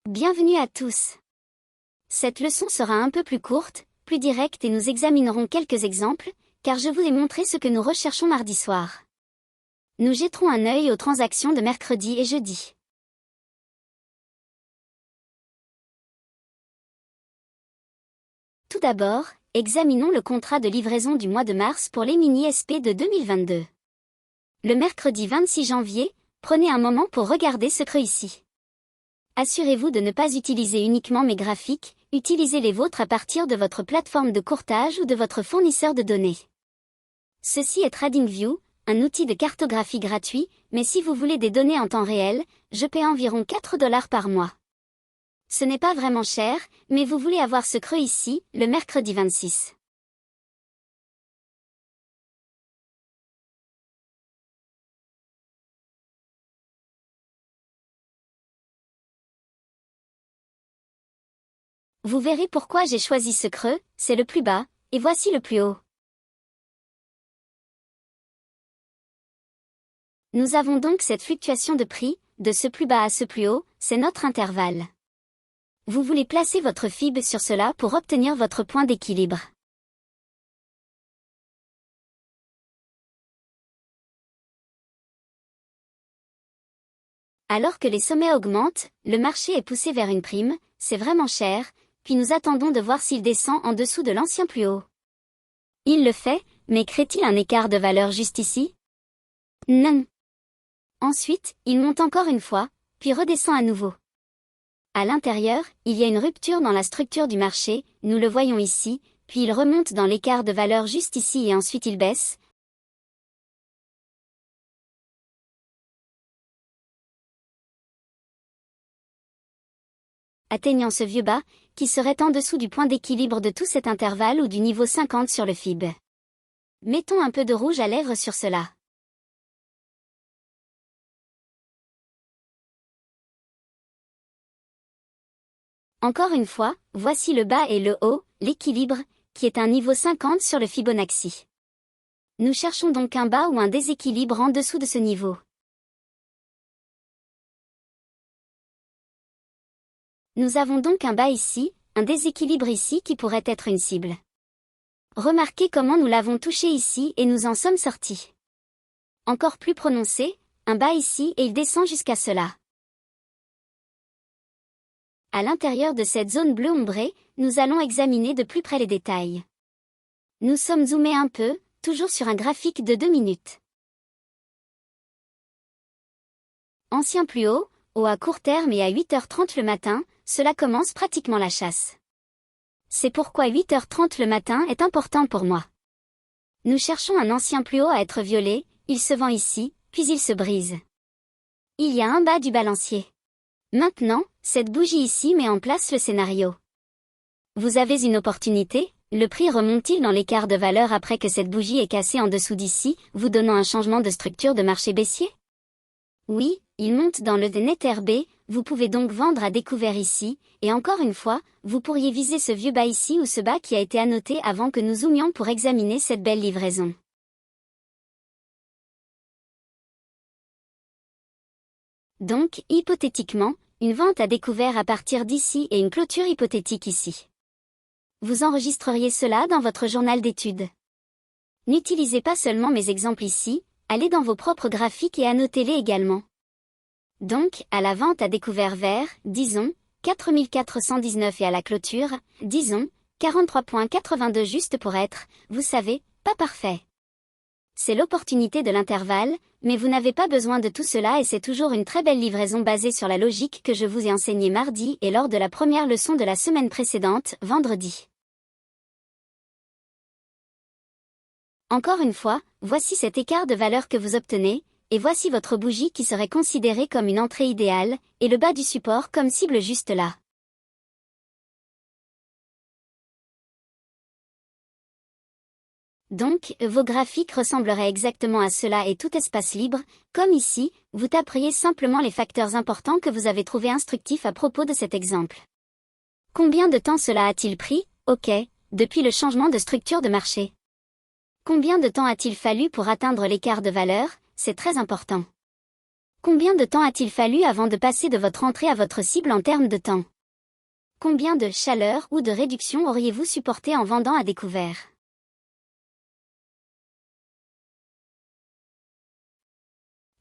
Bienvenue à tous. Cette leçon sera un peu plus courte, plus directe et nous examinerons quelques exemples, car je vous ai montré ce que nous recherchons mardi soir. Nous jetterons un œil aux transactions de mercredi et jeudi. Tout d'abord, examinons le contrat de livraison du mois de mars pour les mini-SP de 2022. Le mercredi 26 janvier, prenez un moment pour regarder ce creux ici. Assurez-vous de ne pas utiliser uniquement mes graphiques, utilisez les vôtres à partir de votre plateforme de courtage ou de votre fournisseur de données. Ceci est TradingView, un outil de cartographie gratuit, mais si vous voulez des données en temps réel, je paie environ 4 $ par mois. Ce n'est pas vraiment cher, mais vous voulez avoir ce creux ici, le mercredi 26. Vous verrez pourquoi j'ai choisi ce creux, c'est le plus bas, et voici le plus haut. Nous avons donc cette fluctuation de prix, de ce plus bas à ce plus haut, c'est notre intervalle. Vous voulez placer votre FIB sur cela pour obtenir votre point d'équilibre. Alors que les sommets augmentent, le marché est poussé vers une prime, c'est vraiment cher, puis nous attendons de voir s'il descend en dessous de l'ancien plus haut. Il le fait, mais crée-t-il un écart de valeur juste ici? Non. Ensuite, il monte encore une fois, puis redescend à nouveau. À l'intérieur, il y a une rupture dans la structure du marché, nous le voyons ici, puis il remonte dans l'écart de valeur juste ici et ensuite il baisse. Atteignant ce vieux bas, qui serait en dessous du point d'équilibre de tout cet intervalle ou du niveau 50 sur le FIB. Mettons un peu de rouge à lèvres sur cela. Encore une fois, voici le bas et le haut, l'équilibre, qui est un niveau 50 sur le Fibonacci. Nous cherchons donc un bas ou un déséquilibre en dessous de ce niveau. Nous avons donc un bas ici, un déséquilibre ici qui pourrait être une cible. Remarquez comment nous l'avons touché ici et nous en sommes sortis. Encore plus prononcé, un bas ici et il descend jusqu'à cela. À l'intérieur de cette zone bleue ombrée, nous allons examiner de plus près les détails. Nous sommes zoomés un peu, toujours sur un graphique de 2 minutes. Ancien plus haut, haut à court terme et à 8h30 le matin, cela commence pratiquement la chasse. C'est pourquoi 8h30 le matin est important pour moi. Nous cherchons un ancien plus haut à être violet, il se vend ici, puis il se brise. Il y a un bas du balancier. Maintenant, cette bougie ici met en place le scénario. Vous avez une opportunité, le prix remonte-t-il dans l'écart de valeur après que cette bougie est cassée en dessous d'ici, vous donnant un changement de structure de marché baissier? Oui, il monte dans le net RB, vous pouvez donc vendre à découvert ici, et encore une fois, vous pourriez viser ce vieux bas ici ou ce bas qui a été annoté avant que nous zoomions pour examiner cette belle livraison. Donc, hypothétiquement, une vente à découvert à partir d'ici et une clôture hypothétique ici. Vous enregistreriez cela dans votre journal d'études. N'utilisez pas seulement mes exemples ici, allez dans vos propres graphiques et annotez-les également. Donc, à la vente à découvert vers, disons, 4419 et à la clôture, disons, 43,82 juste pour être, vous savez, pas parfait. C'est l'opportunité de l'intervalle, mais vous n'avez pas besoin de tout cela et c'est toujours une très belle livraison basée sur la logique que je vous ai enseignée mardi et lors de la première leçon de la semaine précédente, vendredi. Encore une fois, voici cet écart de valeur que vous obtenez, et voici votre bougie qui serait considérée comme une entrée idéale, et le bas du support comme cible juste là. Donc, vos graphiques ressembleraient exactement à cela et tout espace libre, comme ici, vous taperiez simplement les facteurs importants que vous avez trouvés instructifs à propos de cet exemple. Combien de temps cela a-t-il pris? Ok, depuis le changement de structure de marché. Combien de temps a-t-il fallu pour atteindre l'écart de valeur? C'est très important. Combien de temps a-t-il fallu avant de passer de votre entrée à votre cible en termes de temps? Combien de chaleur ou de réduction auriez-vous supporté en vendant à découvert?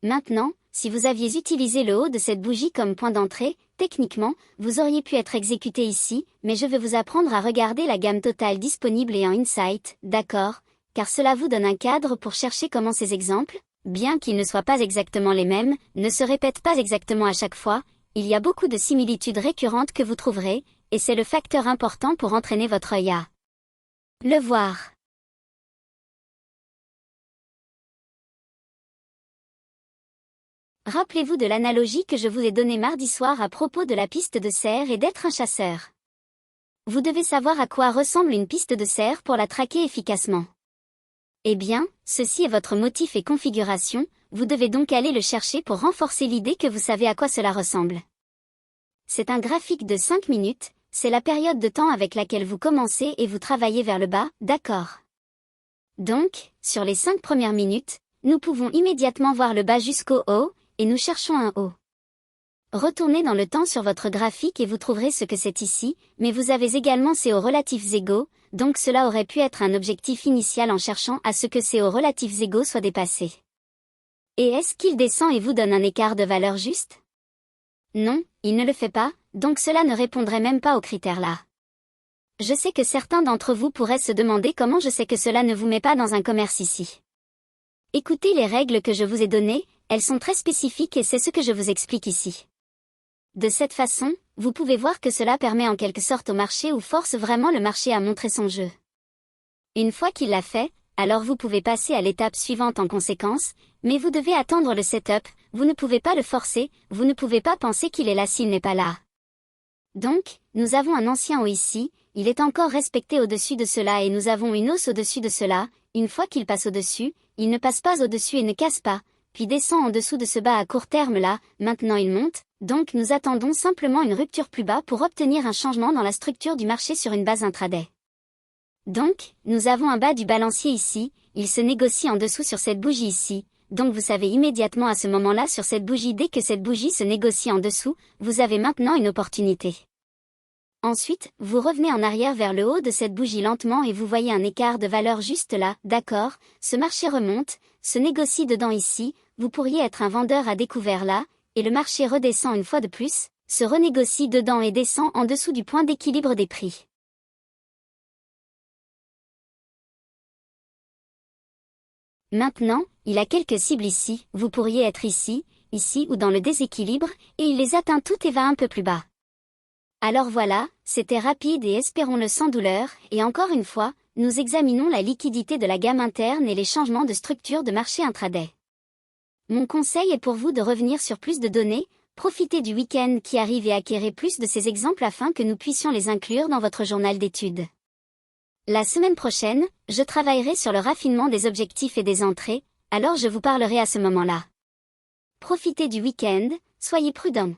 Maintenant, si vous aviez utilisé le haut de cette bougie comme point d'entrée, techniquement, vous auriez pu être exécuté ici, mais je vais vous apprendre à regarder la gamme totale disponible et en Insight, d'accord, car cela vous donne un cadre pour chercher comment ces exemples, bien qu'ils ne soient pas exactement les mêmes, ne se répètent pas exactement à chaque fois, il y a beaucoup de similitudes récurrentes que vous trouverez, et c'est le facteur important pour entraîner votre œil à le voir. Rappelez-vous de l'analogie que je vous ai donnée mardi soir à propos de la piste de cerf et d'être un chasseur. Vous devez savoir à quoi ressemble une piste de cerf pour la traquer efficacement. Eh bien, ceci est votre motif et configuration, vous devez donc aller le chercher pour renforcer l'idée que vous savez à quoi cela ressemble. C'est un graphique de 5 minutes, c'est la période de temps avec laquelle vous commencez et vous travaillez vers le bas, d'accord. Donc, sur les 5 premières minutes, nous pouvons immédiatement voir le bas jusqu'au haut, et nous cherchons un haut. Retournez dans le temps sur votre graphique et vous trouverez ce que c'est ici, mais vous avez également ces hauts relatifs égaux, donc cela aurait pu être un objectif initial en cherchant à ce que ces hauts relatifs égaux soient dépassés. Et est-ce qu'il descend et vous donne un écart de valeur juste? Non, il ne le fait pas, donc cela ne répondrait même pas aux critères là. Je sais que certains d'entre vous pourraient se demander comment je sais que cela ne vous met pas dans un commerce ici. Écoutez les règles que je vous ai données, elles sont très spécifiques et c'est ce que je vous explique ici. De cette façon, vous pouvez voir que cela permet en quelque sorte au marché ou force vraiment le marché à montrer son jeu. Une fois qu'il l'a fait, alors vous pouvez passer à l'étape suivante en conséquence, mais vous devez attendre le setup, vous ne pouvez pas le forcer, vous ne pouvez pas penser qu'il est là s'il n'est pas là. Donc, nous avons un ancien haut ici, il est encore respecté au-dessus de cela et nous avons une hausse au-dessus de cela, une fois qu'il passe au-dessus, il ne passe pas au-dessus et ne casse pas, puis descend en dessous de ce bas à court terme là, maintenant il monte, donc nous attendons simplement une rupture plus bas pour obtenir un changement dans la structure du marché sur une base intraday. Donc, nous avons un bas du balancier ici, il se négocie en dessous sur cette bougie ici, donc vous savez immédiatement à ce moment-là sur cette bougie dès que cette bougie se négocie en dessous, vous avez maintenant une opportunité. Ensuite, vous revenez en arrière vers le haut de cette bougie lentement et vous voyez un écart de valeur juste là, d'accord, ce marché remonte, se négocie dedans ici, vous pourriez être un vendeur à découvert là, et le marché redescend une fois de plus, se renégocie dedans et descend en dessous du point d'équilibre des prix. Maintenant, il a quelques cibles ici, vous pourriez être ici, ici ou dans le déséquilibre, et il les atteint toutes et va un peu plus bas. Alors voilà, c'était rapide et espérons-le sans douleur, et encore une fois, nous examinons la liquidité de la gamme interne et les changements de structure de marché intraday. Mon conseil est pour vous de revenir sur plus de données, profitez du week-end qui arrive et acquérez plus de ces exemples afin que nous puissions les inclure dans votre journal d'études. La semaine prochaine, je travaillerai sur le raffinement des objectifs et des entrées, alors je vous parlerai à ce moment-là. Profitez du week-end, soyez prudents.